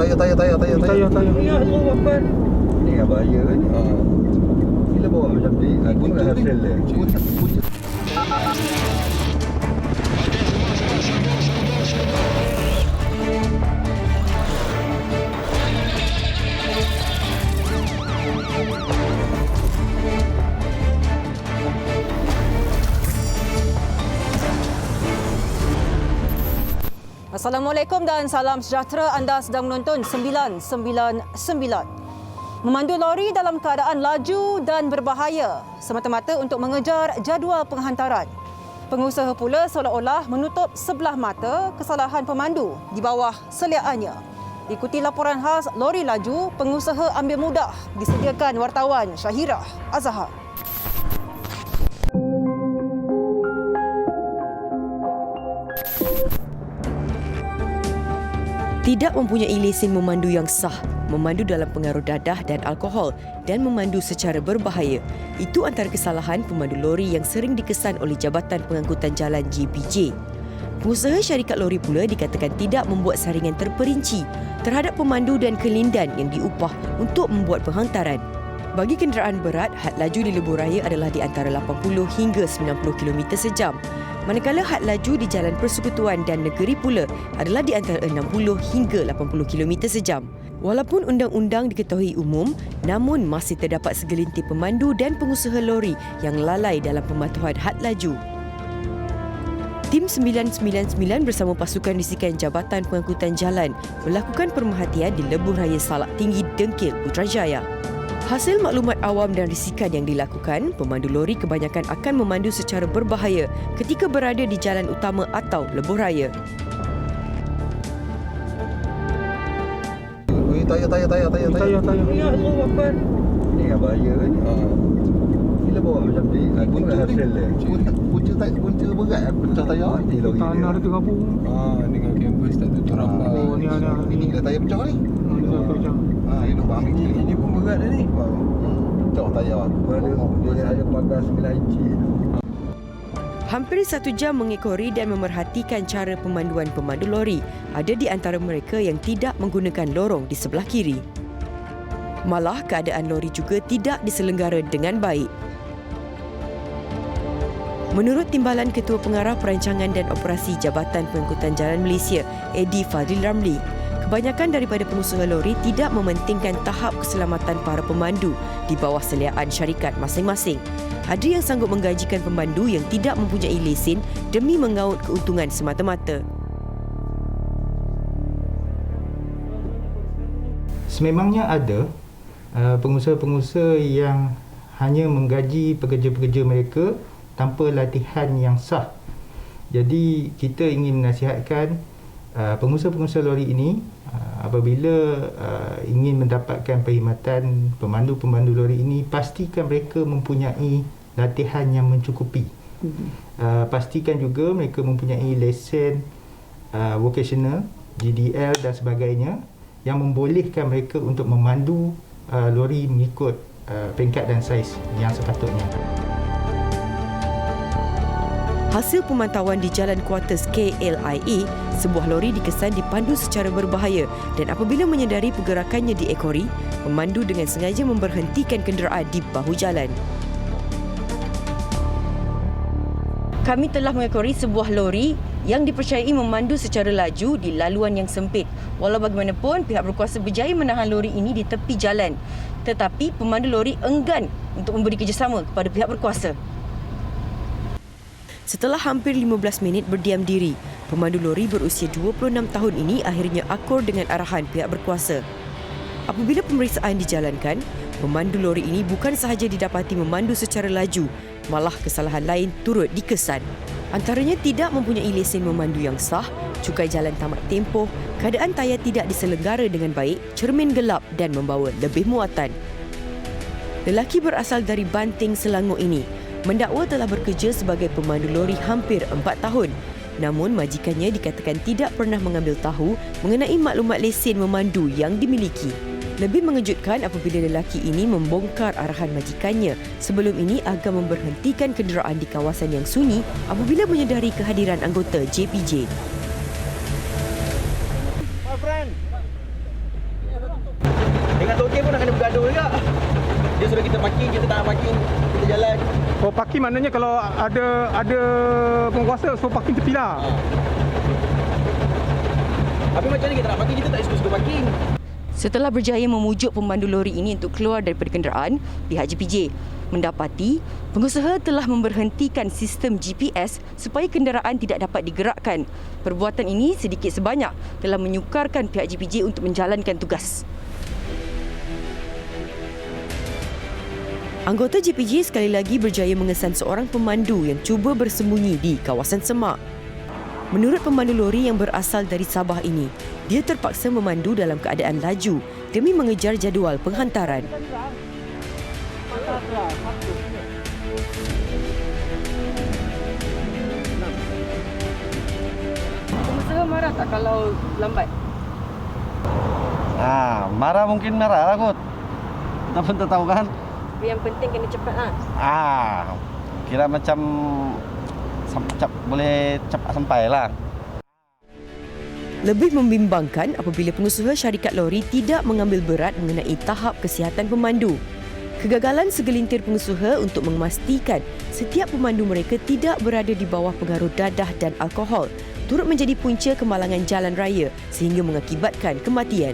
Tayar. Ya Allah Akbar. Ni kan bahaya ni. Bila bawa macam ni, aku nak hasil dia. Assalamualaikum dan salam sejahtera. Anda sedang menonton 999. Memandu lori dalam keadaan laju dan berbahaya semata-mata untuk mengejar jadual penghantaran. Pengusaha pula seolah-olah menutup sebelah mata kesalahan pemandu di bawah seliaannya. Ikuti laporan khas lori laju, pengusaha ambil mudah, disediakan wartawan Syahirah Azhar. Tidak mempunyai lesen memandu yang sah, memandu dalam pengaruh dadah dan alkohol dan memandu secara berbahaya. Itu antara kesalahan pemandu lori yang sering dikesan oleh Jabatan Pengangkutan Jalan JPJ. Pengusaha syarikat lori pula dikatakan tidak membuat saringan terperinci terhadap pemandu dan kelindan yang diupah untuk membuat penghantaran. Bagi kenderaan berat, had laju di lebuh raya adalah di antara 80 hingga 90 km sejam. Manakala had laju di jalan persekutuan dan negeri pula adalah di antara 60 hingga 80 km sejam. Walaupun undang-undang diketahui umum, namun masih terdapat segelintir pemandu dan pengusaha lori yang lalai dalam pematuhan had laju. Tim 999 bersama pasukan risikan Jabatan Pengangkutan Jalan melakukan pemerhatian di lebuh raya Salak Tinggi Dengkil, Putrajaya. Hasil maklumat awam dan risikan yang dilakukan, pemandu lori kebanyakan akan memandu secara berbahaya ketika berada di jalan utama atau lebuh raya. Tayar. Ya Allah Akbar. Ni kan bahaya ni. Bila bawa macam ni, aku nak hasil dia. Punca berat pecah tayar ni lori dia. Tanah dia tergabung. Dengan campus tak tutup rapat. Oh, ni ada. Ini kena tayar pecah ni. Ini lubang ini pun berat dah ni. Pecah tayar. Dia ada pagar 9 inci. Hampir 1 jam mengekori dan memerhatikan cara pemanduan pemandu lori. Ada di antara mereka yang tidak menggunakan lorong di sebelah kiri. Malah keadaan lori juga tidak diselenggara dengan baik. Menurut Timbalan Ketua Pengarah Perancangan dan Operasi Jabatan Pengangkutan Jalan Malaysia, Eddie Fadil Ramli, kebanyakan daripada pengusaha lori tidak mementingkan tahap keselamatan para pemandu di bawah seliaan syarikat masing-masing. Ada yang sanggup menggajikan pemandu yang tidak mempunyai lesen demi mengaut keuntungan semata-mata. Sememangnya ada pengusaha-pengusaha yang hanya menggaji pekerja-pekerja mereka tanpa latihan yang sah. Jadi kita ingin menasihatkan pengusaha-pengusaha lori ini apabila ingin mendapatkan perkhidmatan pemandu-pemandu lori ini, pastikan mereka mempunyai latihan yang mencukupi. Pastikan juga mereka mempunyai lesen vocational, GDL dan sebagainya yang membolehkan mereka untuk memandu lori mengikut peringkat dan saiz yang sepatutnya. Hasil pemantauan di Jalan Kuartus KLIA, sebuah lori dikesan dipandu secara berbahaya dan apabila menyedari pergerakannya diekori, pemandu dengan sengaja memberhentikan kenderaan di bahu jalan. Kami telah mengekori sebuah lori yang dipercayai memandu secara laju di laluan yang sempit. Walau bagaimanapun, pihak berkuasa berjaya menahan lori ini di tepi jalan. Tetapi pemandu lori enggan untuk memberi kerjasama kepada pihak berkuasa. Setelah hampir 15 minit berdiam diri, pemandu lori berusia 26 tahun ini akhirnya akur dengan arahan pihak berkuasa. Apabila pemeriksaan dijalankan, pemandu lori ini bukan sahaja didapati memandu secara laju, malah kesalahan lain turut dikesan. Antaranya tidak mempunyai lesen memandu yang sah, cukai jalan tamat tempoh, keadaan tayar tidak diselenggara dengan baik, cermin gelap dan membawa lebih muatan. Lelaki berasal dari Banting, Selangor ini mendakwa telah bekerja sebagai pemandu lori hampir 4 tahun. Namun majikannya dikatakan tidak pernah mengambil tahu mengenai maklumat lesen memandu yang dimiliki. Lebih mengejutkan apabila lelaki ini membongkar arahan majikannya sebelum ini agar memberhentikan kenderaan di kawasan yang sunyi apabila menyedari kehadiran anggota JPJ. My friend, parking, kita tak nak parking, kita jalan. Oh, parking maknanya kalau ada penguasa suruh parking tepi lah. Tapi macam ni kita nak parking, kita tak suka parking. Setelah berjaya memujuk pemandu lori ini untuk keluar daripada kenderaan, pihak JPJ mendapati pengusaha telah memberhentikan sistem GPS supaya kenderaan tidak dapat digerakkan. Perbuatan ini sedikit sebanyak telah menyukarkan pihak JPJ untuk menjalankan tugas. Anggota JPJ sekali lagi berjaya mengesan seorang pemandu yang cuba bersembunyi di kawasan semak. Menurut pemandu lori yang berasal dari Sabah ini, dia terpaksa memandu dalam keadaan laju demi mengejar jadual penghantaran. Pengusaha marah tak kalau lambat? Marah mungkin marah lah kot. Tak pun tak tahu kan. Yang penting kena cepat lah. Kira macam boleh cepat sampai lah. Lebih membimbangkan apabila pengusaha syarikat lori tidak mengambil berat mengenai tahap kesihatan pemandu. Kegagalan segelintir pengusaha untuk memastikan setiap pemandu mereka tidak berada di bawah pengaruh dadah dan alkohol turut menjadi punca kemalangan jalan raya sehingga mengakibatkan kematian.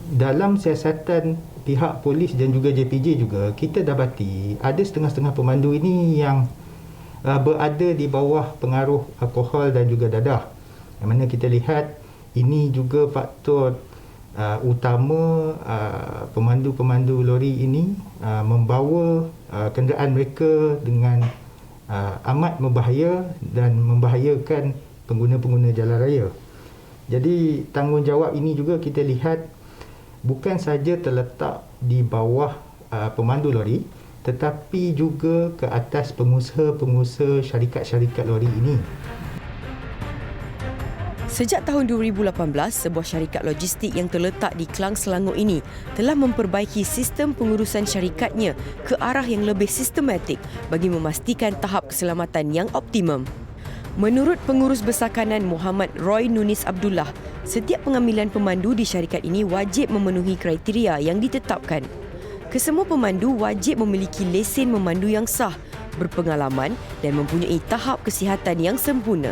Dalam siasatan pihak polis dan juga JPJ juga, kita dapati ada setengah-setengah pemandu ini yang berada di bawah pengaruh alkohol dan juga dadah. Yang mana kita lihat ini juga faktor utama pemandu-pemandu lori ini membawa kenderaan mereka dengan amat berbahaya dan membahayakan pengguna-pengguna jalan raya. Jadi tanggungjawab ini juga kita lihat bukan saja terletak di bawah pemandu lori, tetapi juga ke atas pengusaha-pengusaha syarikat-syarikat lori ini. Sejak tahun 2018, sebuah syarikat logistik yang terletak di Klang, Selangor ini telah memperbaiki sistem pengurusan syarikatnya ke arah yang lebih sistematik bagi memastikan tahap keselamatan yang optimum. Menurut Pengurus Besar Kanan Muhammad Roy Nunis Abdullah, setiap pengambilan pemandu di syarikat ini wajib memenuhi kriteria yang ditetapkan. Kesemua pemandu wajib memiliki lesen memandu yang sah, berpengalaman dan mempunyai tahap kesihatan yang sempurna.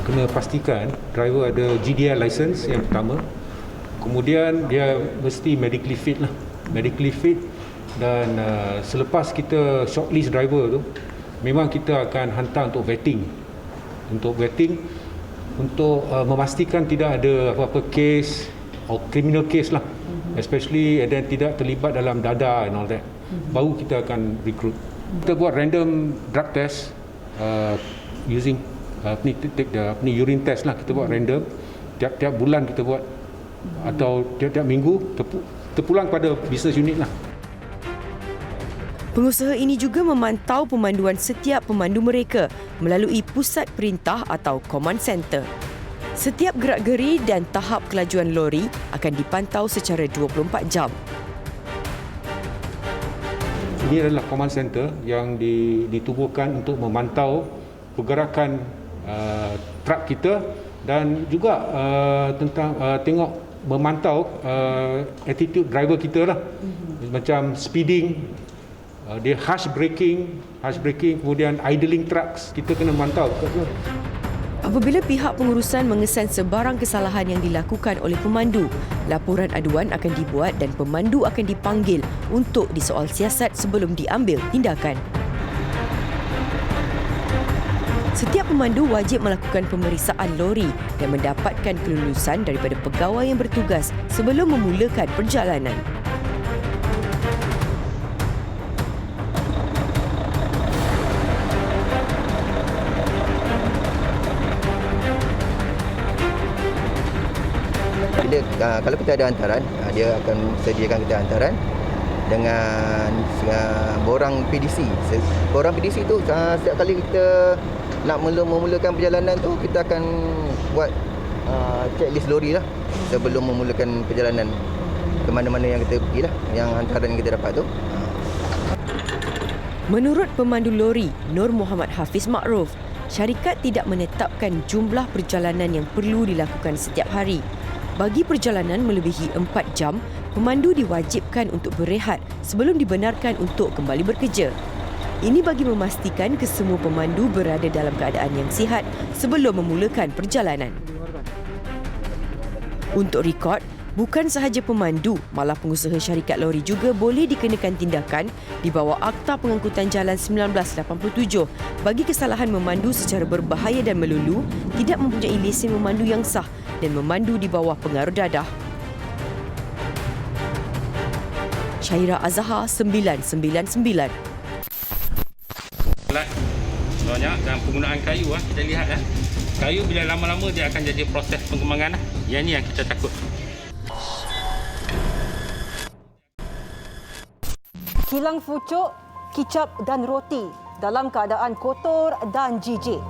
Kena pastikan driver ada GDL license yang pertama. Kemudian dia mesti medically fit lah. Medically fit dan selepas kita shortlist driver tu, memang kita akan hantar untuk vetting. Untuk vetting, untuk memastikan tidak ada apa-apa case or criminal case lah. Especially dan tidak terlibat dalam dadah and all that. Baru kita akan recruit. Kita buat random drug test using urine test lah, kita buat random tiap-tiap bulan kita buat atau tiap-tiap minggu terpulang pada business unit lah. Pengusaha ini juga memantau pemanduan setiap pemandu mereka melalui pusat perintah atau command center. Setiap gerak-geri dan tahap kelajuan lori akan dipantau secara 24 jam. Ini adalah command center yang ditubuhkan untuk memantau pergerakan truk kita dan juga tengok memantau attitude driver kita lah. Macam speeding, dia harsh braking, kemudian idling trucks, kita kena mantau. Apabila pihak pengurusan mengesan sebarang kesalahan yang dilakukan oleh pemandu, laporan aduan akan dibuat dan pemandu akan dipanggil untuk disoal siasat sebelum diambil tindakan. Setiap pemandu wajib melakukan pemeriksaan lori dan mendapatkan kelulusan daripada pegawai yang bertugas sebelum memulakan perjalanan. Kalau kita ada hantaran, dia akan sediakan kita hantaran dengan borang PDC. Borang PDC tu setiap kali kita nak memulakan perjalanan tu, kita akan buat checklist lori lah sebelum memulakan perjalanan ke mana-mana yang kita pergi lah, yang hantaran yang kita dapat tu. Menurut pemandu lori Nur Muhammad Hafiz Makruf, syarikat tidak menetapkan jumlah perjalanan yang perlu dilakukan setiap hari. Bagi perjalanan melebihi 4 jam, pemandu diwajibkan untuk berehat sebelum dibenarkan untuk kembali bekerja. Ini bagi memastikan kesemua pemandu berada dalam keadaan yang sihat sebelum memulakan perjalanan. Untuk rekod, bukan sahaja pemandu, malah pengusaha syarikat lori juga boleh dikenakan tindakan di bawah Akta Pengangkutan Jalan 1987 bagi kesalahan memandu secara berbahaya dan melulu, tidak mempunyai lesen memandu yang sah dan memandu di bawah pengaruh dadah. Syairah Azhar 999. Banyak dan penggunaan kayu kita lihat kayu bila lama-lama dia akan jadi proses pengembangan yang ni yang kita takut. Kilang fucuk, kicap dan roti dalam keadaan kotor dan jijik.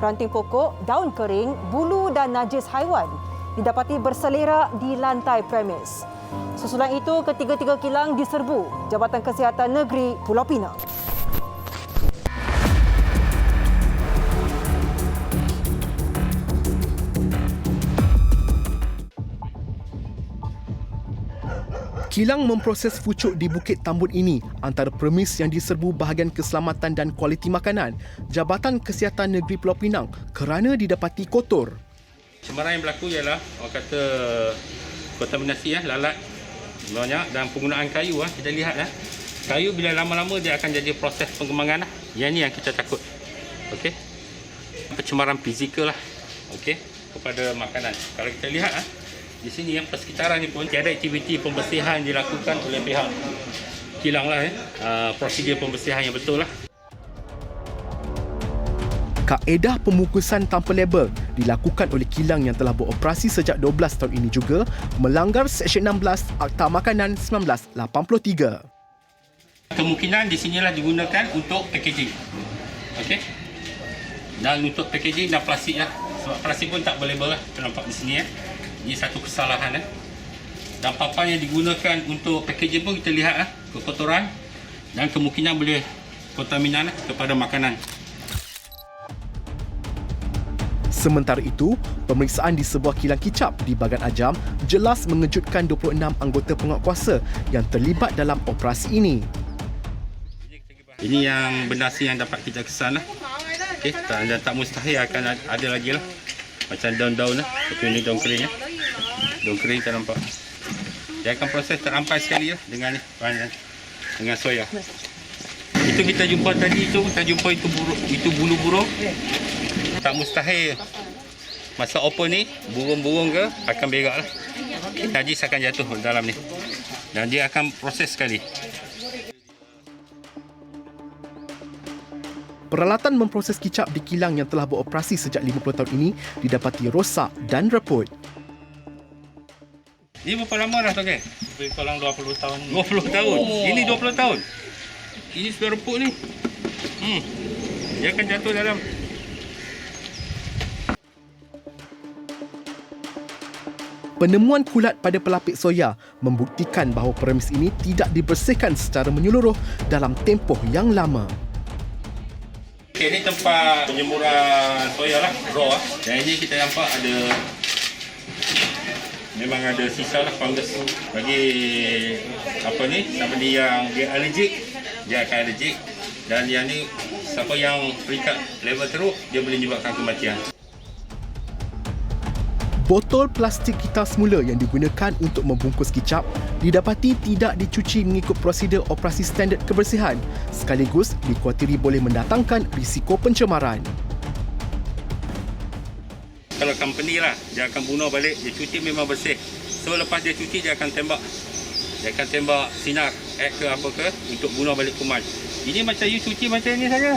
Ranting pokok, daun kering, bulu dan najis haiwan didapati berselerak di lantai premis. Susulan itu, ketiga-tiga kilang diserbu Jabatan Kesihatan Negeri Pulau Pinang. Kilang memproses fucuk di Bukit Tambun ini antara premis yang diserbu bahagian keselamatan dan kualiti makanan Jabatan Kesihatan Negeri Pulau Pinang kerana didapati kotor. Cemaran yang berlaku ialah orang kata kontaminasi lalat banyak dan penggunaan kayu kita lihat kayu bila lama-lama dia akan jadi proses pengembangan yang ni yang kita takut. Okey. Pencemaran fizikal okey kepada makanan. Kalau kita lihat di sini yang persekitaran ni pun tiada aktiviti pembersihan dilakukan oleh pihak kilang prosedur pembersihan yang betul Kaedah pemukusan tanpa label dilakukan oleh kilang yang telah beroperasi sejak 12 tahun ini juga melanggar Seksyen 16 Akta Makanan 1983. Kemungkinan di sinilah digunakan untuk packaging. Okey. Dan untuk packaging dan plastik sebab plastik pun tak berlabel nampak di sini Ini satu kesalahan Dan papan yang digunakan untuk packaging pun kita lihat kekotoran dan kemungkinan boleh kontaminan kepada makanan. Sementara itu, pemeriksaan di sebuah kilang kicap di Bagan Ajam jelas mengejutkan 26 anggota penguatkuasa yang terlibat dalam operasi ini. Ini yang benda yang dapat kita kesan Okey, tak mustahil akan ada lagi Macam daun-daun seperti ini daun kering Daun kering tak nampak. Dia akan proses terampai sekali dengan soya. Itu kita jumpa tadi kita jumpa itu bulu burung. Tak mustahil masa open ni burung-burung ke akan berak Najis akan jatuh dalam ni. Dan dia akan proses sekali. Peralatan memproses kicap di kilang yang telah beroperasi sejak 50 tahun ini didapati rosak dan reput. Ini berapa lama dah Tuan? Lebih kurang 20 tahun. 20 tahun? Ini 20 tahun? Ini sudah reput ni. Dia akan jatuh dalam. Penemuan kulat pada pelapik soya membuktikan bahawa premis ini tidak dibersihkan secara menyeluruh dalam tempoh yang lama. Okay, ini tempat penjemuran soya raw Dan ini kita nampak ada memang ada sisa fungus. Bagi siapa ni yang dia alergik, dia akan alergik. Dan yang ni siapa yang peringkat level teruk, dia boleh menyebabkan kematian. Botol plastik hitam semula yang digunakan untuk membungkus kicap didapati tidak dicuci mengikut prosedur operasi standard kebersihan, sekaligus dikuatiri boleh mendatangkan risiko pencemaran. Kalau company dia akan bunuh balik, dia cuci memang bersih. So lepas dia cuci dia akan tembak. Dia akan tembak sinar ke apa ke untuk bunuh balik kuman. Ini macam you cuci macam ni saja.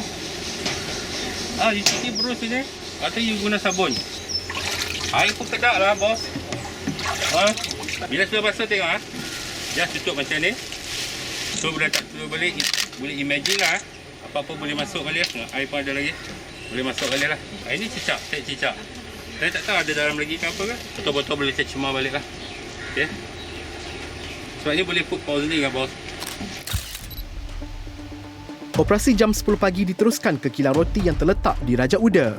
You cuci berus ini atau you guna sabun. Air pun kedak bos. Bila sudah basah tengok dia tutup macam ni. So bila tak tutup balik, boleh imagine apa-apa boleh masuk balik. Air pun ada lagi. Boleh masuk balik Ini cicak, cicak. Saya tak tahu ada dalam lagi ke apa ke. Botol-botol boleh tercemar balik Okay. Sebab ni boleh food poisoning bos. Operasi jam 10 pagi diteruskan ke kilang roti yang terletak di Raja Uda.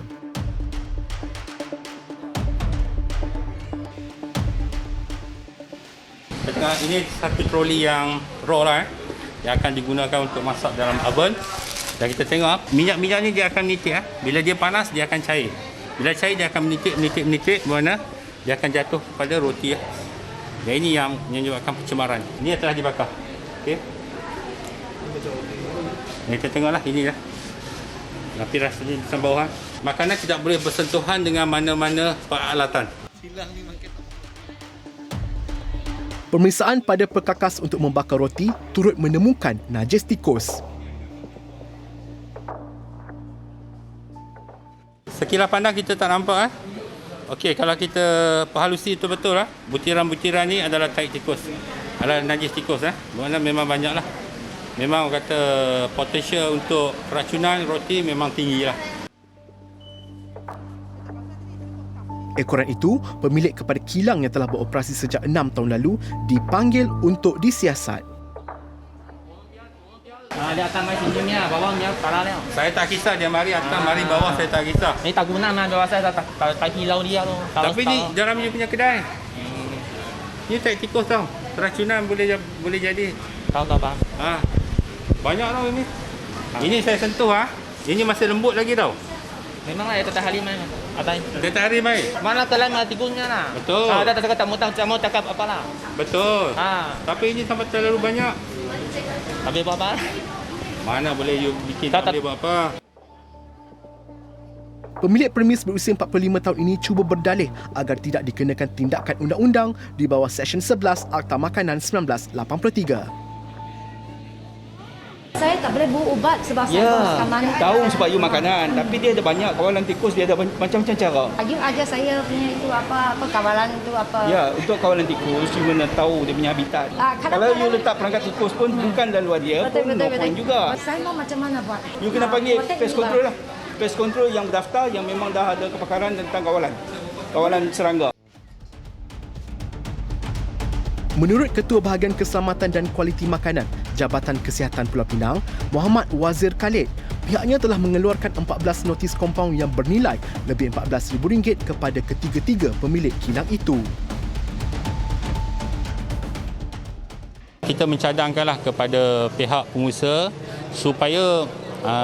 Ini satu troli yang raw lah, yang akan digunakan untuk masak dalam oven. Dan kita tengok minyak-minyak ni dia akan menitik. Bila dia panas dia akan cair. Bila cair dia akan menitik. Mana dia akan jatuh pada roti. Dan ini yang menyebabkan pencemaran. Ini yang telah dibakar. Okey. Kita tengoklah ini lah. Tapi rasanya di bawah. Makanan tidak boleh bersentuhan dengan mana-mana peralatan. Pemeriksaan pada perkakas untuk membakar roti turut menemukan najis tikus. Sekilas pandang kita tak nampak. Okey, kalau kita perhalusi betul-betul butiran-butiran ni adalah tai tikus. Adalah najis tikus. Maknanya memang banyaklah. Memang orang kata potensial untuk keracunan roti memang tinggi lah. Ekoran itu, pemilik kepada kilang yang telah beroperasi sejak 6 tahun lalu dipanggil untuk disiasat. Dia akan main sini bawahnya kalah dia. Saya tak kisah dia mari atas, mari bawah saya tak kisah. Ini tak guna dia saya tak hilau dia tu. Tapi ni dalam dia punya kedai. Ni tai tikus tau. Keracunan boleh jadi. Tahu bang. Banyak tau ini. Ini saya sentuh Ini masih lembut lagi tau. Memanglah dia tetap halimai. Dia tak harimai. Mana telan mana tikusnya lah. Betul. Dia tak cakap tak mau cakap apalah. Betul. Tapi ini sampai terlalu banyak. Habis buat apa? Mana boleh you bikin tak boleh buat apa. Pemilik premis berusia 45 tahun ini cuba berdalih agar tidak dikenakan tindakan undang-undang di bawah Seksyen 11 Akta Makanan 1983. Saya tak boleh buat ubat sebab saya bersama mana. Tahu sebab you makanan, tapi dia ada banyak kawalan tikus, dia ada macam-macam cara. You ajar saya punya itu apa kawalan itu apa. Ya, untuk kawalan tikus you kena tahu dia punya habitat. Kalau you letak perangkat tikus pun bukan dalam luar dia, betul, pun no point juga. Saya mau macam mana buat? You kena panggil pest control lah. Pest control yang berdaftar yang memang dah ada kepakaran tentang kawalan serangga. Menurut Ketua Bahagian Keselamatan dan Kualiti Makanan Jabatan Kesihatan Pulau Pinang, Muhammad Wazir Khalid, pihaknya telah mengeluarkan 14 notis kompaun yang bernilai lebih RM14,000 kepada ketiga-tiga pemilik kilang itu. Kita mencadangkanlah kepada pihak pengusaha supaya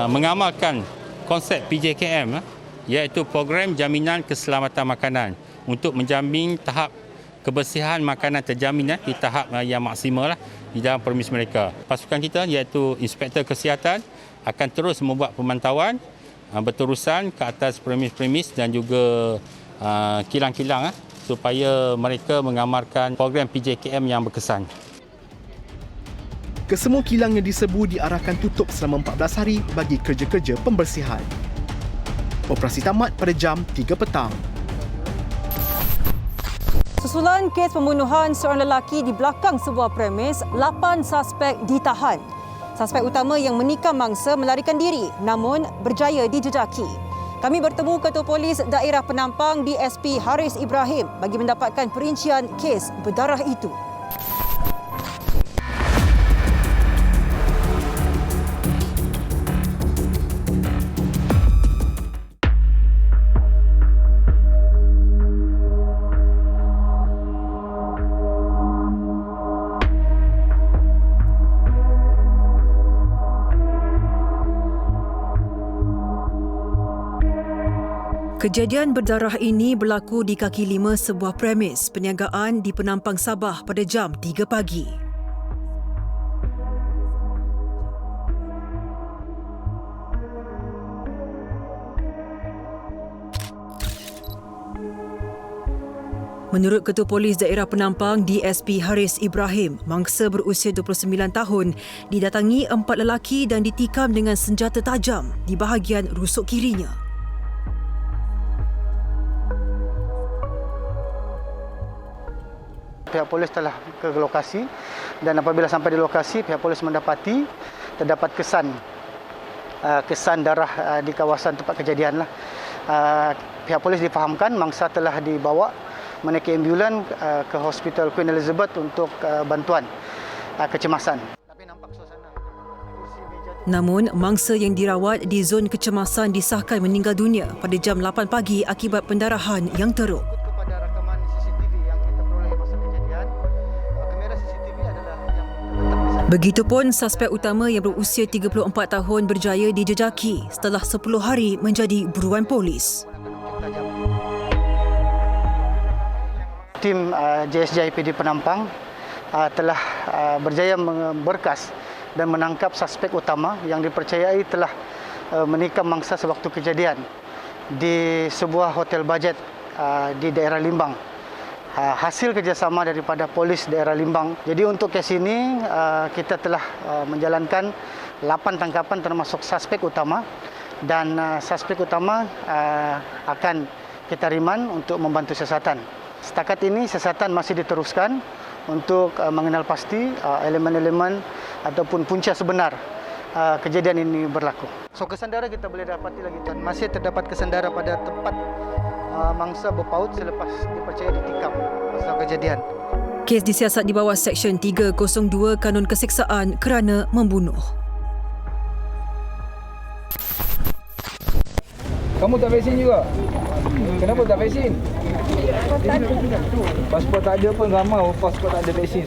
mengamalkan konsep PJKM iaitu Program Jaminan Keselamatan Makanan untuk menjamin tahap kebersihan makanan terjamin di tahap yang maksimal di dalam premis mereka. Pasukan kita iaitu Inspektor Kesihatan akan terus membuat pemantauan berterusan ke atas premis-premis dan juga kilang-kilang supaya mereka mengamalkan program PJKM yang berkesan. Kesemua kilang yang diserbu diarahkan tutup selama 14 hari bagi kerja-kerja pembersihan. Operasi tamat pada jam 3 petang. Susulan kes pembunuhan seorang lelaki di belakang sebuah premis, 8 suspek ditahan. Suspek utama yang menikam mangsa melarikan diri namun berjaya dijejaki. Kami bertemu Ketua Polis Daerah Penampang DSP Haris Ibrahim bagi mendapatkan perincian kes berdarah itu. Kejadian berdarah ini berlaku di kaki 5 sebuah premis perniagaan di Penampang Sabah pada jam 3 pagi. Menurut Ketua Polis Daerah Penampang DSP Haris Ibrahim, mangsa berusia 29 tahun didatangi 4 lelaki dan ditikam dengan senjata tajam di bahagian rusuk kirinya. Pihak polis telah ke lokasi dan apabila sampai di lokasi, pihak polis mendapati terdapat kesan darah di kawasan tempat kejadian. Pihak polis difahamkan mangsa telah dibawa menaiki ambulan ke Hospital Queen Elizabeth untuk bantuan kecemasan. Tapi nampak suasana kursi meja Namun, mangsa yang dirawat di zon kecemasan disahkan meninggal dunia pada jam 8 pagi akibat pendarahan yang teruk. Begitupun suspek utama yang berusia 34 tahun berjaya dijejaki setelah 10 hari menjadi buruan polis. Tim JSJ IPD Penampang telah berjaya memberkas dan menangkap suspek utama yang dipercayai telah menikam mangsa sewaktu kejadian di sebuah hotel bajet di daerah Limbang. Hasil kerjasama daripada polis daerah Limbang. Jadi untuk kes ini kita telah menjalankan 8 tangkapan termasuk suspek utama, dan suspek utama akan kita riman untuk membantu siasatan. Setakat ini siasatan masih diteruskan untuk mengenal pasti elemen-elemen ataupun punca sebenar kejadian ini berlaku. So kesandara kita boleh dapati lagi tuan, masih terdapat kesandara pada tempat mangsa berpaut selepas dipercayai ditikam pasal kejadian. Kes disiasat di bawah Seksyen 302 Kanun Keseksaan kerana membunuh. Kamu tak vaksin juga? Kenapa tak vaksin? Pasport tak ada pun ramai pasport tak ada vaksin.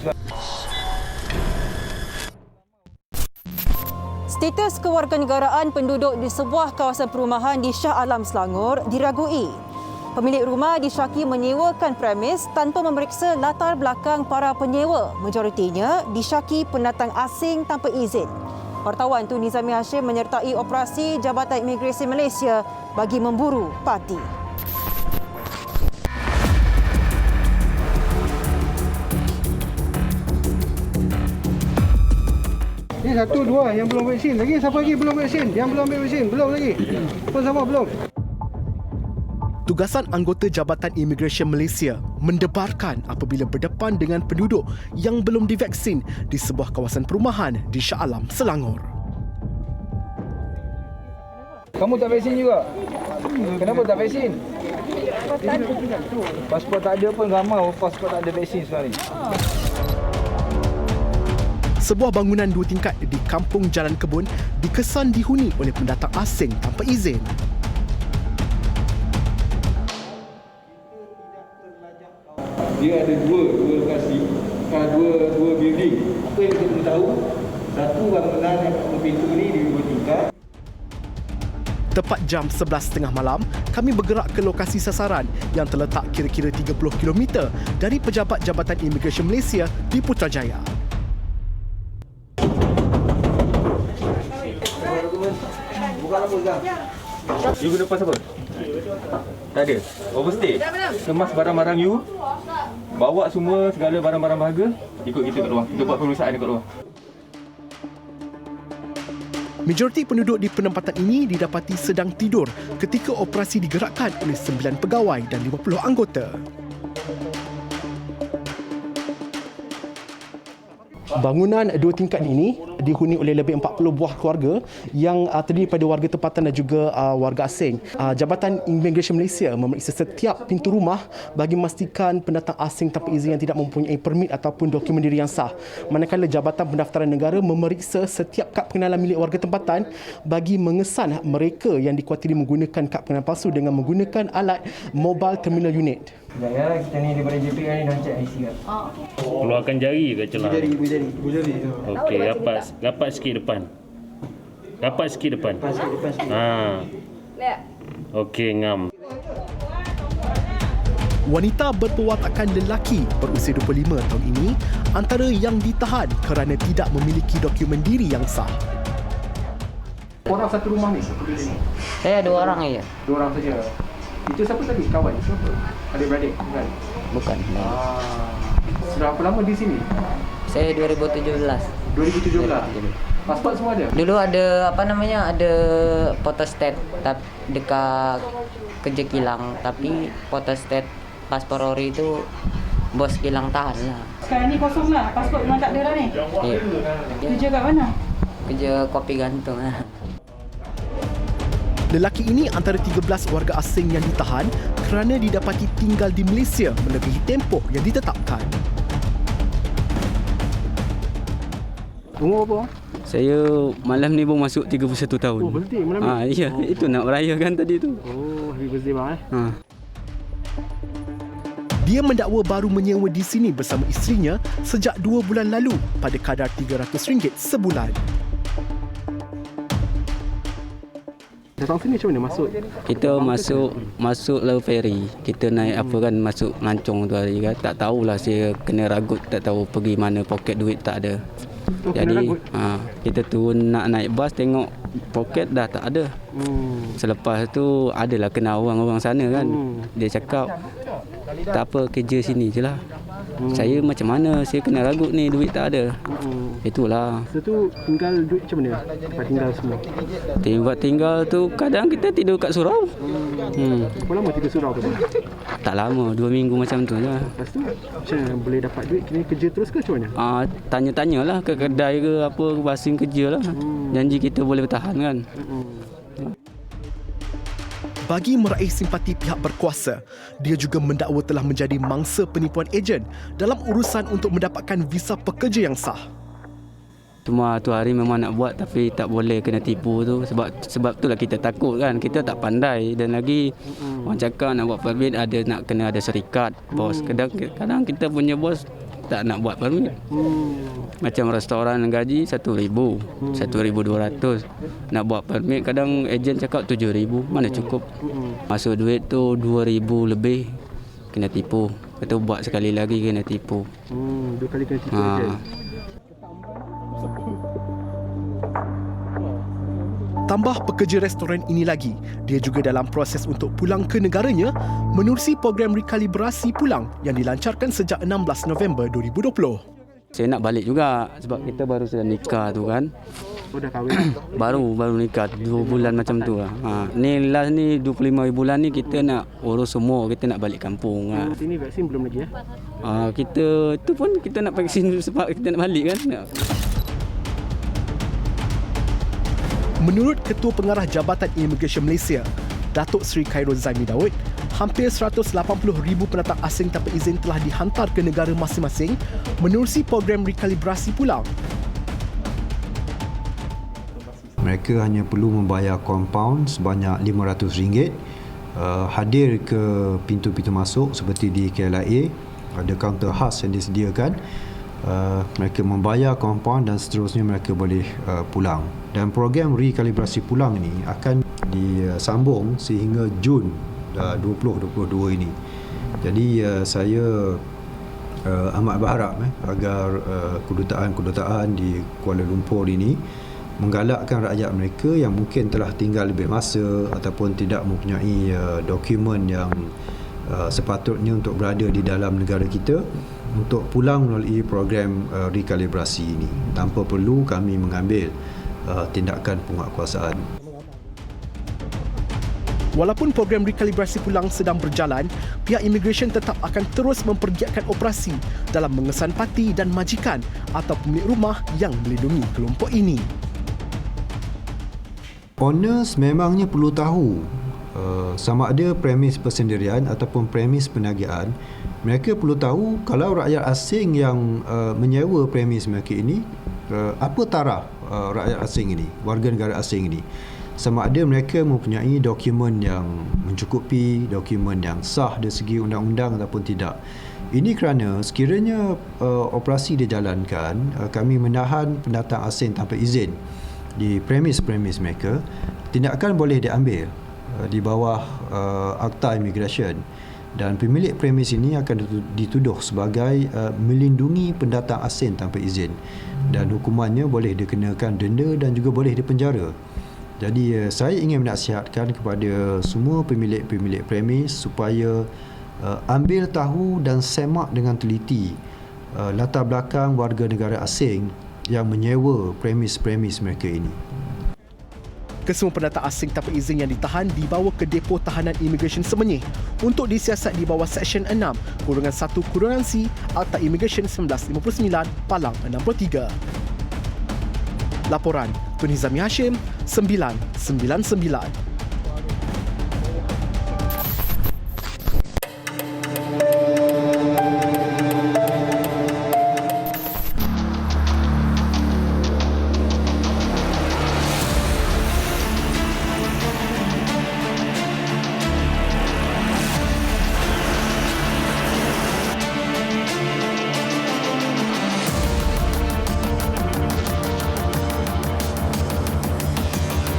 Status kewarganegaraan penduduk di sebuah kawasan perumahan di Shah Alam, Selangor diragui. Pemilik rumah disyaki menyewakan premis tanpa memeriksa latar belakang para penyewa. Majoritinya disyaki pendatang asing tanpa izin. Wartawan Tun Nizami Hashim menyertai operasi Jabatan Imigresen Malaysia bagi memburu parti. Ini 1, 2 yang belum vaksin. Lagi siapa lagi belum vaksin? Yang belum ambil vaksin? Belum lagi. Pun sama belum. Tugasan anggota Jabatan Imigresen Malaysia mendebarkan apabila berdepan dengan penduduk yang belum divaksin di sebuah kawasan perumahan di Shah Alam, Selangor. Kamu tak vaksin juga? Kenapa tak vaksin? Pasport tak ada pun ramai pasport tak ada vaksin sekarang ni. Sebuah bangunan 2 tingkat di Kampung Jalan Kebun dikesan dihuni oleh pendatang asing tanpa izin. Dia ada dua lokasi, dua building. Apa yang kita perlu tahu, satu bangunan yang pintu ni di 2 tingkat. Tepat jam 11.30 malam, kami bergerak ke lokasi sasaran yang terletak kira-kira 30 km dari Pejabat Jabatan Imigresen Malaysia di Putrajaya. You guna pas apa? Tak ada? Overstay? Kemas barang-barang you, bawa semua segala barang-barang berharga, ikut kita kat luar. Kita buat pemeriksaan dekat luar. Majoriti penduduk di penempatan ini didapati sedang tidur ketika operasi digerakkan oleh 9 pegawai dan 50 anggota. Bangunan 2 tingkat ini dihuni oleh lebih 40 buah keluarga yang terdiri daripada warga tempatan dan juga warga asing. Jabatan Imigresen Malaysia memeriksa setiap pintu rumah bagi memastikan pendatang asing tanpa izin yang tidak mempunyai permit ataupun dokumen diri yang sah. Manakala Jabatan Pendaftaran Negara memeriksa setiap kad pengenalan milik warga tempatan bagi mengesan mereka yang dikuatiri menggunakan kad pengenalan palsu dengan menggunakan alat Mobile Terminal Unit. Ya, kita ni daripada JPN ni dah cek IC kan. Keluarkan jari ke celah? Ibu jari. Okey, rapat sikit depan. Rapat sikit depan. Okey, ngam. Wanita berperwatakan lelaki berusia 25 tahun ini antara yang ditahan kerana tidak memiliki dokumen diri yang sah. Orang satu rumah ni? Saya 2 orang aja. 2 orang saja. Itu siapa tadi? Kawan? Siapa? Adik-beradik? Bukan? Bukan. Sudah berapa lama di sini? Saya 2017. 2017? Pasport semua ada? Dulu ada ada photostat dekat kerja kilang, tapi photostat paspor ori itu bos kilang tahan lah. Sekarang ni kosong lah, pasport memang tak ada lah ni? Ya. Kerja kat mana? Kerja kopi gantung lah. Lelaki ini antara 13 warga asing yang ditahan kerana didapati tinggal di Malaysia melebihi tempoh yang ditetapkan. Umur berapa? Saya malam ni baru masuk 31 tahun. Oh, berhenti malam ni? Ya, itu nak merayakan tadi tu. Oh, happy birthday bang Dia mendakwa baru menyewa di sini bersama isterinya sejak 2 bulan lalu pada kadar RM300 sebulan. Datang sini macam mana masuk? Kita masuk laut ferry. Kita naik apa kan, masuk Ngacong tu hari kan. Tak tahulah, saya kena ragut, tak tahu pergi mana, poket duit tak ada. Jadi kita turun nak naik bas, tengok poket dah tak ada. Selepas tu adalah kenal orang-orang sana kan. Dia cakap tak apa, kerja sini je lah. Saya macam mana, saya kena ragut ni, duit tak ada. Itulah. Lepas tu tinggal duit macam mana? Tempat tinggal semua? Tempat tinggal tu kadang kita tidur kat surau. Berapa lama tidur surau tu? Tak lama, 2 minggu macam tu je. Lepas tu macam mana boleh dapat duit? Kena kerja terus ke macam mana? Tanya-tanyalah ke kedai ke apa, ke basing kerja lah. Janji kita boleh bertahan kan. Bagi meraih simpati pihak berkuasa, dia juga mendakwa telah menjadi mangsa penipuan ejen dalam urusan untuk mendapatkan visa pekerja yang sah. Cuma tu hari memang nak buat tapi tak boleh kena tipu tu, sebab itulah kita takut kan, kita tak pandai. Dan lagi orang cakap nak buat permit nak kena ada syarikat bos. Kadang kita punya bos tak nak buat permit. Macam restoran gaji 1,000, 1,200. Nak buat permit kadang ejen cakap 7,000, mana cukup. Masuk duit tu 2,000 lebih kena tipu. Kata buat sekali lagi kena tipu. 2 kali kena tipu ejen. Tambah pekerja restoran ini lagi, dia juga dalam proses untuk pulang ke negaranya menerusi program rekalibrasi pulang yang dilancarkan sejak 16 November 2020. Saya nak balik juga sebab kita baru saja nikah tu kan. Oh, dah kahwin? baru nikah 2 bulan macam tu lah. Ni last ni 25 bulan ni kita nak urus semua, kita nak balik kampung. Sini vaksin belum lagi Kita tu pun kita nak vaksin sebab kita nak balik kan. Menurut Ketua Pengarah Jabatan Imigresen Malaysia, Datuk Seri Khairul Zaimi Daud, hampir 180,000 pendatang asing tanpa izin telah dihantar ke negara masing-masing menerusi program rekalibrasi pulang. Mereka hanya perlu membayar kompaun sebanyak RM500, hadir ke pintu-pintu masuk seperti di KLIA, ada kaunter khas yang disediakan. Mereka membayar kompaun dan seterusnya mereka boleh pulang. Dan program rekalibrasi pulang ini akan disambung sehingga Jun 2022 ini. Jadi saya amat berharap agar kedutaan-kedutaan di Kuala Lumpur ini menggalakkan rakyat mereka yang mungkin telah tinggal lebih masa ataupun tidak mempunyai dokumen yang sepatutnya untuk berada di dalam negara kita untuk pulang melalui program rekalibrasi ini tanpa perlu kami mengambil tindakan penguatkuasaan. Walaupun program rekalibrasi pulang sedang berjalan, pihak imigresen tetap akan terus mempergiatkan operasi dalam mengesan parti dan majikan atau pemilik rumah yang melindungi kelompok ini. Owners memangnya perlu tahu sama ada premis persendirian ataupun premis penagihan. Mereka perlu tahu kalau rakyat asing yang menyewa premis mereka ini, apa taraf rakyat asing ini, warga negara asing ini. Sama ada mereka mempunyai dokumen yang mencukupi, dokumen yang sah dari segi undang-undang ataupun tidak. Ini kerana sekiranya operasi dijalankan, kami menahan pendatang asing tanpa izin di premis-premis mereka, tindakan boleh diambil di bawah Akta Imigresen. Dan pemilik premis ini akan dituduh sebagai melindungi pendatang asing tanpa izin, dan hukumannya boleh dikenakan denda dan juga boleh dipenjara. Jadi saya ingin menasihatkan kepada semua pemilik-pemilik premis supaya ambil tahu dan semak dengan teliti latar belakang warga negara asing yang menyewa premis-premis mereka ini. Kesemua pendatang asing tanpa izin yang ditahan dibawa ke depo tahanan imigresen Semenyih untuk disiasat di bawah Seksyen 6-1-C Akta Imigresen 1959 Palang 63. Laporan Tun Hizami Hashim, 999.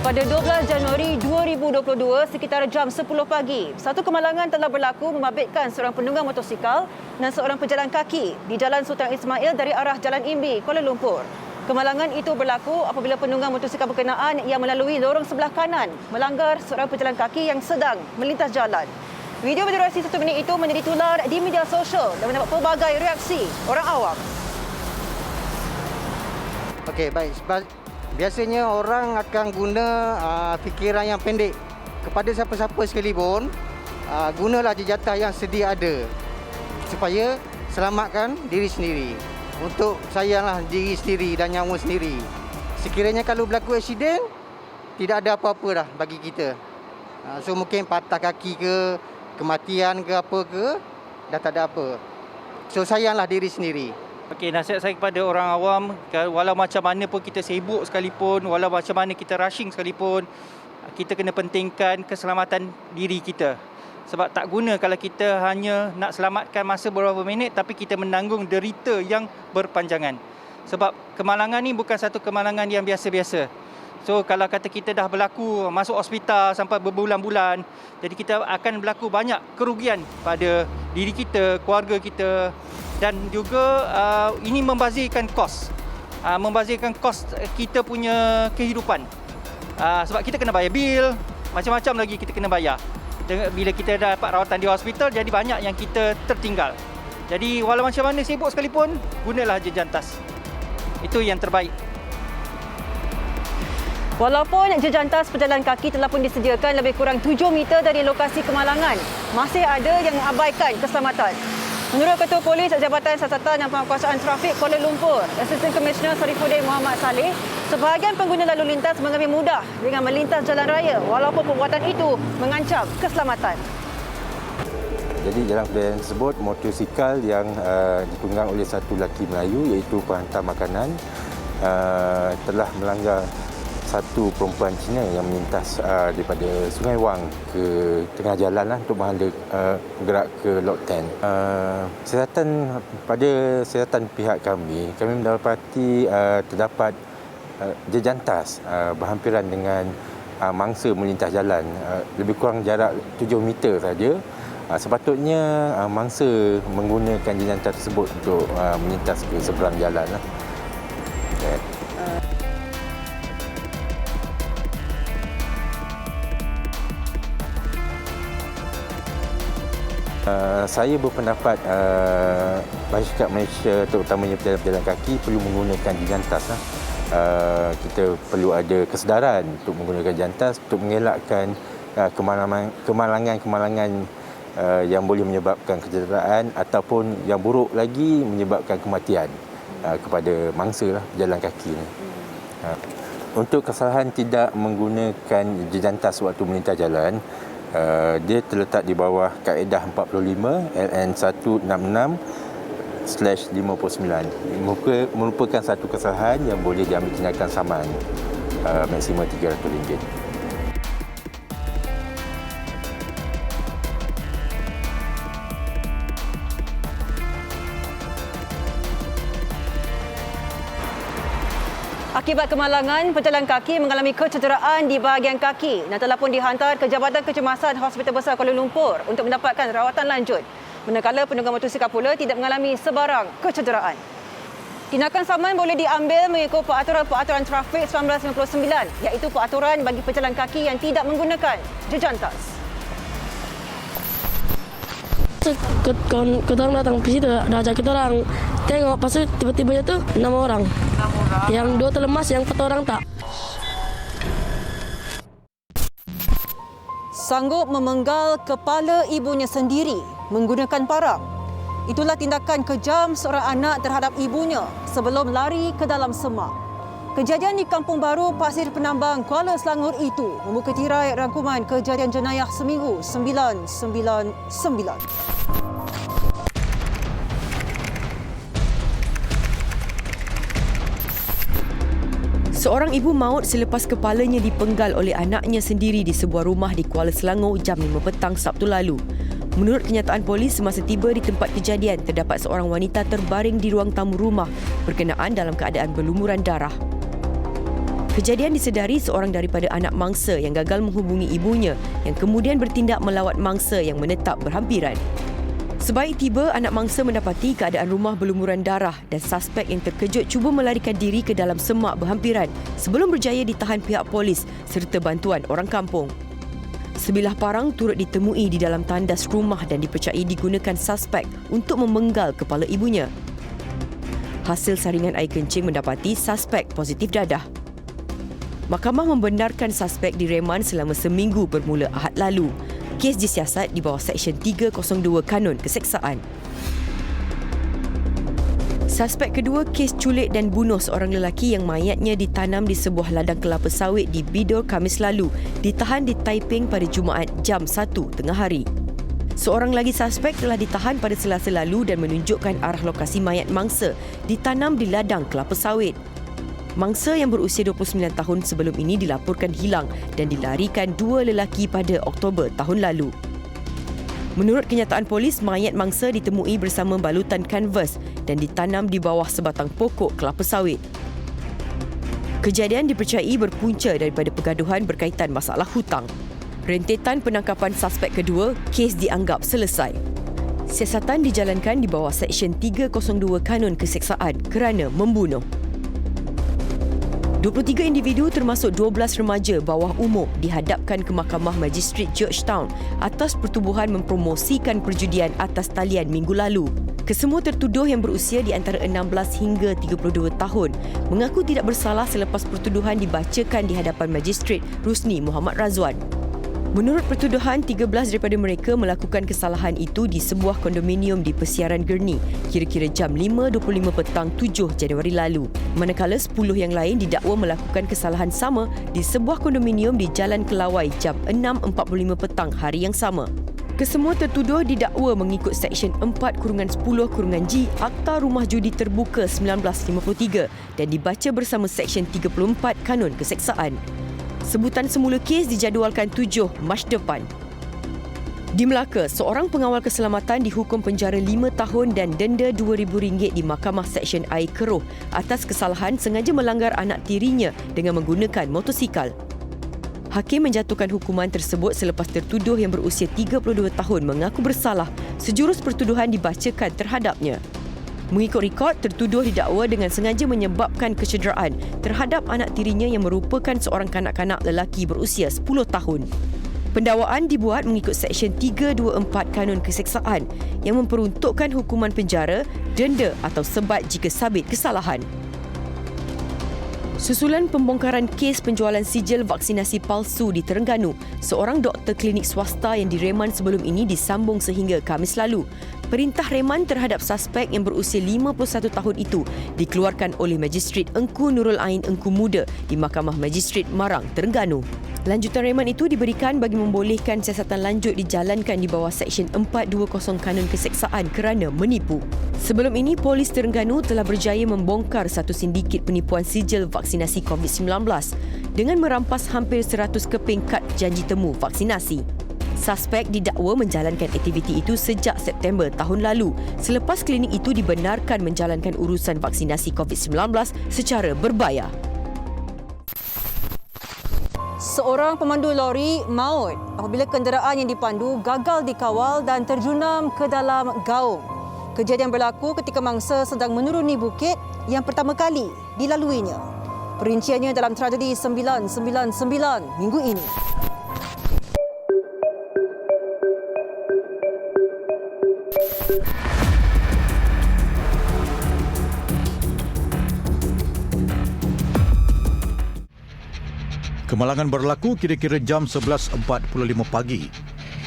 Pada 12 Januari 2022 sekitar jam 10 pagi, satu kemalangan telah berlaku membabitkan seorang penunggang motosikal dan seorang pejalan kaki di Jalan Sultan Ismail dari arah Jalan Imbi, Kuala Lumpur. Kemalangan itu berlaku apabila penunggang motosikal berkenaan yang melalui lorong sebelah kanan melanggar seorang pejalan kaki yang sedang melintas jalan. Video berdurasi 1 minit itu menjadi tular di media sosial dan mendapat pelbagai reaksi orang awam. Okey, baik. Biasanya orang akan guna fikiran yang pendek. Kepada siapa-siapa sekalipun, gunalah jejatah yang sedia ada supaya selamatkan diri sendiri. Untuk sayanglah diri sendiri dan nyawa sendiri. Sekiranya kalau berlaku aksiden, tidak ada apa-apa dah bagi kita. So mungkin patah kaki ke, kematian ke apa ke, dah tak ada apa. So sayanglah diri sendiri. Okey, nasihat saya kepada orang awam, walau macam mana pun kita sibuk sekalipun, walau macam mana kita rushing sekalipun, kita kena pentingkan keselamatan diri kita. Sebab tak guna kalau kita hanya nak selamatkan masa beberapa minit tapi kita menanggung derita yang berpanjangan. Sebab kemalangan ni bukan satu kemalangan yang biasa-biasa. So kalau kata kita dah berlaku masuk hospital sampai berbulan-bulan, jadi kita akan berlaku banyak kerugian pada diri kita, keluarga kita, dan juga ini membazirkan kos. Membazirkan kos kita punya kehidupan. Sebab kita kena bayar bil, macam-macam lagi kita kena bayar. Bila kita dapat rawatan di hospital, jadi banyak yang kita tertinggal. Jadi walau macam mana sibuk sekalipun, gunalah jejantas. Itu yang terbaik. Walaupun jejantas pejalan kaki telah pun disediakan lebih kurang 7 meter dari lokasi kemalangan, masih ada yang mengabaikan keselamatan. Menurut Ketua Polis Jabatan Siasatan dan Penguasaan Trafik Kuala Lumpur, Assistant Commissioner Sarifuddin Muhammad Saleh, sebahagian pengguna lalu lintas mengambil mudah dengan melintas jalan raya walaupun perbuatan itu mengancam keselamatan. Jadi dalam kejadian tersebut, motosikal yang ditunggang oleh satu lelaki Melayu iaitu penghantar makanan telah melanggar satu perempuan Cina yang melintas daripada Sungai Wang ke tengah jalan untuk menghala bergerak ke Lot 10. Pada siasatan pihak kami mendapati terdapat jejantas berhampiran dengan mangsa melintas jalan, lebih kurang jarak 7 meter saja. Sepatutnya mangsa menggunakan jejantas tersebut untuk melintas ke seberang jalan. Saya berpendapat masyarakat Malaysia, terutamanya pejalan-pejalan kaki, perlu menggunakan jejantas. Kita perlu ada kesedaran untuk menggunakan jejantas untuk mengelakkan kemalangan-kemalangan yang boleh menyebabkan kecederaan ataupun yang buruk lagi menyebabkan kematian kepada mangsa pejalan kaki. Untuk kesalahan tidak menggunakan jejantas waktu melintas jalan, dia terletak di bawah kaedah 45 LN 166/59. Merupakan satu kesalahan yang boleh diambil tindakan saman maksimum RM300. Akibat kemalangan, pejalan kaki mengalami kecederaan di bahagian kaki dan telah pun dihantar ke Jabatan Kecemasan Hospital Besar Kuala Lumpur untuk mendapatkan rawatan lanjut. Manakala penunggang motosikal pula tidak mengalami sebarang kecederaan. Tindakan saman boleh diambil mengikut peraturan trafik 1999, iaitu peraturan bagi pejalan kaki yang tidak menggunakan jejantas. Kita orang datang ke situ, dah ajak kita orang tengok, lepas tu tiba-tiba tu 6 orang. Yang 2 terlemas, yang 4 orang tak. Sanggup memenggal kepala ibunya sendiri menggunakan parang. Itulah tindakan kejam seorang anak terhadap ibunya sebelum lari ke dalam semak. Kejadian di Kampung Baru, Pasir Penambang, Kuala Selangor itu membuka tirai rangkuman kejadian jenayah seminggu 999. Seorang ibu maut selepas kepalanya dipenggal oleh anaknya sendiri di sebuah rumah di Kuala Selangor jam 5 petang Sabtu lalu. Menurut kenyataan polis, semasa tiba di tempat kejadian, terdapat seorang wanita terbaring di ruang tamu rumah berkenaan dalam keadaan berlumuran darah. Kejadian disedari seorang daripada anak mangsa yang gagal menghubungi ibunya yang kemudian bertindak melawat mangsa yang menetap berhampiran. Sebaik tiba, anak mangsa mendapati keadaan rumah berlumuran darah dan suspek yang terkejut cuba melarikan diri ke dalam semak berhampiran sebelum berjaya ditahan pihak polis serta bantuan orang kampung. Sebilah parang turut ditemui di dalam tandas rumah dan dipercayai digunakan suspek untuk memenggal kepala ibunya. Hasil saringan air kencing mendapati suspek positif dadah. Mahkamah membenarkan suspek direman selama seminggu bermula Ahad lalu. Kes disiasat di bawah Seksyen 302 Kanun Keseksaan. Suspek kedua kes culik dan bunuh seorang lelaki yang mayatnya ditanam di sebuah ladang kelapa sawit di Bidor Khamis lalu ditahan di Taiping pada Jumaat jam 1 tengah hari. Seorang lagi suspek telah ditahan pada Selasa lalu dan menunjukkan arah lokasi mayat mangsa ditanam di ladang kelapa sawit. Mangsa yang berusia 29 tahun sebelum ini dilaporkan hilang dan dilarikan dua lelaki pada Oktober tahun lalu. Menurut kenyataan polis, mayat mangsa ditemui bersama balutan kanvas dan ditanam di bawah sebatang pokok kelapa sawit. Kejadian dipercayai berpunca daripada pergaduhan berkaitan masalah hutang. Rentetan penangkapan suspek kedua, kes dianggap selesai. Siasatan dijalankan di bawah Seksyen 302 Kanun Keseksaan kerana membunuh. 23 individu termasuk 12 remaja bawah umur dihadapkan ke Mahkamah Magistrat Georgetown atas pertubuhan mempromosikan perjudian atas talian minggu lalu. Kesemua tertuduh yang berusia di antara 16 hingga 32 tahun mengaku tidak bersalah selepas pertuduhan dibacakan di hadapan Magistrat Rusni Muhammad Razwan. Menurut pertuduhan, 13 daripada mereka melakukan kesalahan itu di sebuah kondominium di Persiaran Gurney kira-kira jam 5.25 petang 7 Januari lalu. Manakala 10 yang lain didakwa melakukan kesalahan sama di sebuah kondominium di Jalan Kelawai jam 6.45 petang hari yang sama. Kesemua tertuduh didakwa mengikut Seksyen 4-10-G Akta Rumah Judi Terbuka 1953 dan dibaca bersama Seksyen 34 Kanun Keseksaan. Sebutan semula kes dijadualkan 7 Mac depan. Di Melaka, seorang pengawal keselamatan dihukum penjara 5 tahun dan denda RM2,000 di Mahkamah Seksyen Air Keruh atas kesalahan sengaja melanggar anak tirinya dengan menggunakan motosikal. Hakim menjatuhkan hukuman tersebut selepas tertuduh yang berusia 32 tahun mengaku bersalah sejurus pertuduhan dibacakan terhadapnya. Mengikut rekod, tertuduh didakwa dengan sengaja menyebabkan kecederaan terhadap anak tirinya yang merupakan seorang kanak-kanak lelaki berusia 10 tahun. Pendakwaan dibuat mengikut Seksyen 324 Kanun Keseksaan yang memperuntukkan hukuman penjara, denda atau sebat jika sabit kesalahan. Susulan pembongkaran kes penjualan sijil vaksinasi palsu di Terengganu, seorang doktor klinik swasta yang direman sebelum ini disambung sehingga Khamis lalu. Perintah reman terhadap suspek yang berusia 51 tahun itu dikeluarkan oleh Magistrat Engku Nurul Ain Engku Muda di Mahkamah Magistrat Marang, Terengganu. Lanjutan reman itu diberikan bagi membolehkan siasatan lanjut dijalankan di bawah Seksyen 420 Kanun Keseksaan kerana menipu. Sebelum ini, Polis Terengganu telah berjaya membongkar satu sindiket penipuan sijil vaksinasi COVID-19 dengan merampas hampir 100 keping kad janji temu vaksinasi. Suspek didakwa menjalankan aktiviti itu sejak September tahun lalu selepas klinik itu dibenarkan menjalankan urusan vaksinasi COVID-19 secara berbayar. Seorang pemandu lori maut apabila kenderaan yang dipandu gagal dikawal dan terjunam ke dalam gaung. Kejadian berlaku ketika mangsa sedang menuruni bukit yang pertama kali dilaluinya. Perinciannya dalam tragedi 999 minggu ini. Kemalangan berlaku kira-kira jam 11.45 pagi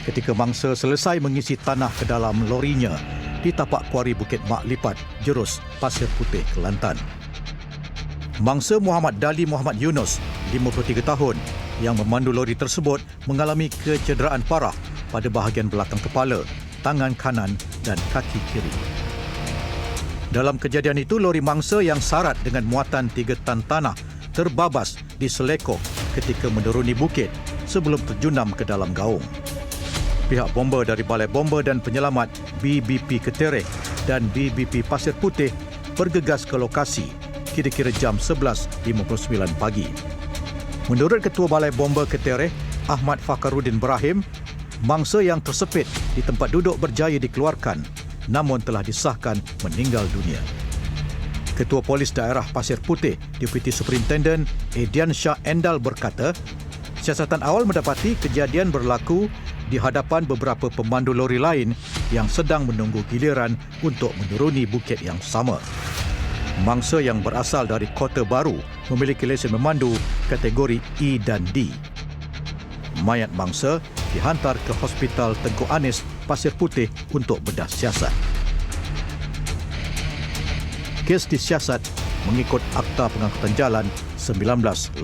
ketika mangsa selesai mengisi tanah ke dalam lorinya di tapak kuari Bukit Mak Lipat, Jerus, Pasir Putih, Kelantan. Mangsa Muhammad Dali Muhammad Yunus, 53 tahun, yang memandu lori tersebut mengalami kecederaan parah pada bahagian belakang kepala, tangan kanan dan kaki kiri. Dalam kejadian itu, lori mangsa yang syarat dengan muatan 3 tan tanah terbabas di selekok ketika menuruni bukit sebelum terjunam ke dalam gaung. Pihak bomba dari Balai Bomba dan Penyelamat BBP Ketereh dan BBP Pasir Putih bergegas ke lokasi kira-kira jam 11.59 pagi. Menurut Ketua Balai Bomba Ketereh, Ahmad Fakhruddin Ibrahim, mangsa yang tersepit di tempat duduk berjaya dikeluarkan namun telah disahkan meninggal dunia. Ketua Polis Daerah Pasir Putih, Deputi Superintendent Edian Shah Endal berkata, siasatan awal mendapati kejadian berlaku di hadapan beberapa pemandu lori lain yang sedang menunggu giliran untuk menuruni bukit yang sama. Mangsa yang berasal dari Kota Baru memiliki lesen memandu kategori E dan D. Mayat mangsa dihantar ke Hospital Tengku Anis, Pasir Putih untuk bedah siasat. Kes disiasat mengikut Akta Pengangkutan Jalan 1987.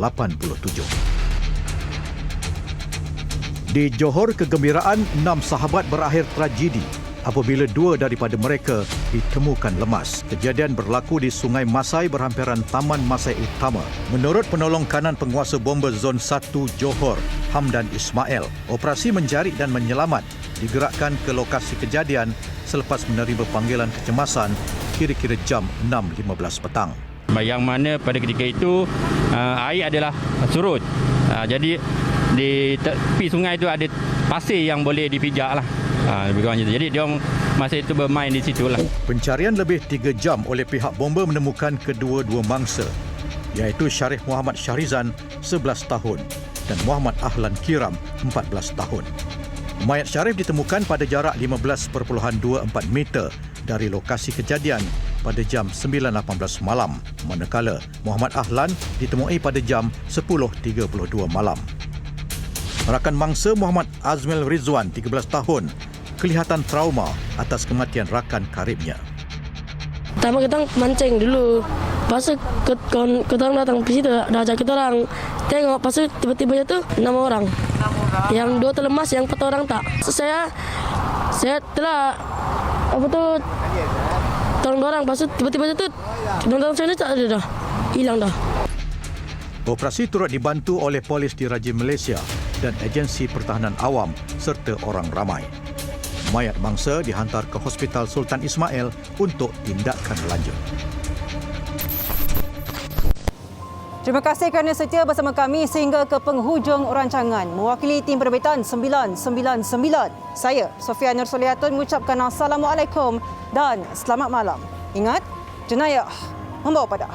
Di Johor, kegembiraan 6 sahabat berakhir tragedi apabila 2 daripada mereka ditemukan lemas. Kejadian berlaku di Sungai Masai berhampiran Taman Masai Utama. Menurut penolong kanan penguasa bomba Zon 1 Johor, Hamdan Ismail, operasi mencari dan menyelamat digerakkan ke lokasi kejadian selepas menerima panggilan kecemasan kira-kira jam 6.15 petang. Yang mana pada ketika itu air adalah surut. Jadi di tepi sungai itu ada pasir yang boleh dipijak lah. Lebih kurang itu. Jadi dia masa itu bermain di situ lah. Pencarian lebih 3 jam oleh pihak bomba menemukan kedua-dua mangsa, iaitu Syarif Muhammad Syahrizan 11 tahun dan Muhammad Ahlan Kiram 14 tahun. Mayat Syarif ditemukan pada jarak 15.24 meter dari lokasi kejadian pada jam 9.18 malam, manakala Muhammad Ahlan ditemui pada jam 10.32 malam. Rakan mangsa Muhammad Azmil Rizwan 13 tahun kelihatan trauma atas kematian rakan karibnya. Pertama kita mancing dulu. Pas kita datang ke situ, dah ajak kita orang tengok. Pas tiba-tiba tu 6 orang. Yang 2 terlemas, yang 4 orang tak. Saya telah tolong orang. Pas tiba-tiba tu orang saya tak ada dah. Hilang dah. Operasi turut dibantu oleh polis diraja Malaysia dan agensi pertahanan awam serta orang ramai. Mayat mangsa dihantar ke Hospital Sultan Ismail untuk tindakan lanjut. Terima kasih kerana setia bersama kami sehingga ke penghujung rancangan. Mewakili tim penerbitan 999, saya Sofia Nur Soliatun mengucapkan Assalamualaikum dan selamat malam. Ingat, jenayah membawa padah.